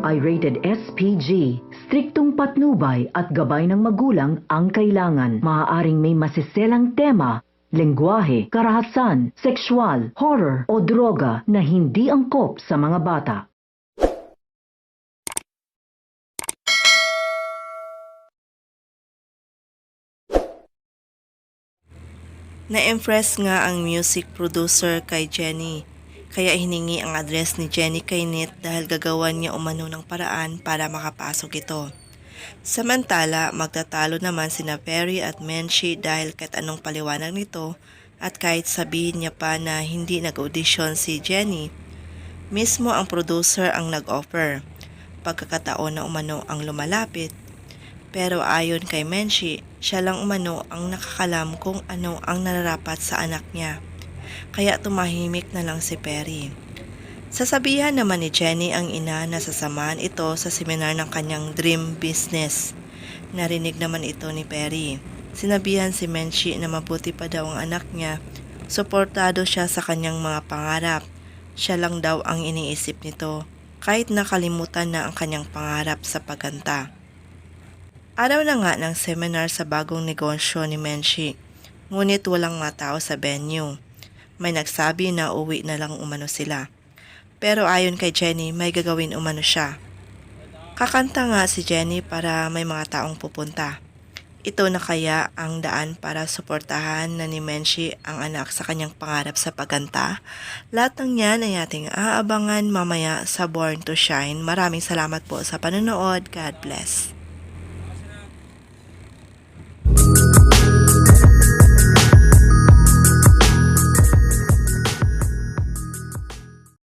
ay rated SPG. Striktong patnubay at gabay ng magulang ang kailangan. Maaaring may masiselang tema, lengguwahe, karahasan, sexual, horror o droga na hindi angkop sa mga bata. Na-impress nga ang music producer kay Jenny, kaya hiningi ang address ni Jenny kay Nit dahil gagawan niya umano ng paraan para makapasok ito. Samantala, magtatalo naman sina Perry at Menchie dahil kahit anong paliwanag nito at kahit sabihin niya pa na hindi nag-audition si Jenny, mismo ang producer ang nag-offer. Pagkakataon na umano ang lumalapit. Pero ayon kay Menchie, siya lang umano ang nakakalam kung ano ang nararapat sa anak niya. Kaya tumahimik na lang si Perry. Sasabihan naman ni Jenny ang ina na sasamahan ito sa seminar ng kanyang dream business. Narinig naman ito ni Perry. Sinabihan si Menchie na mabuti pa daw ang anak niya. Suportado siya sa kanyang mga pangarap. Siya lang daw ang iniisip nito, kahit nakalimutan na ang kanyang pangarap sa pagganta. Araw na nga ng seminar sa bagong negosyo ni Menchie, ngunit walang matao sa venue. May nagsabi na uwi na lang umano sila. Pero ayon kay Jenny, may gagawin umano siya. Kakanta nga si Jenny para may mga taong pupunta. Ito na kaya ang daan para suportahan na ni Menchie ang anak sa kanyang pangarap sa pagganta? Lahat ng yan ay ating aabangan mamaya sa Born to Shine. Maraming salamat po sa panonood. God bless.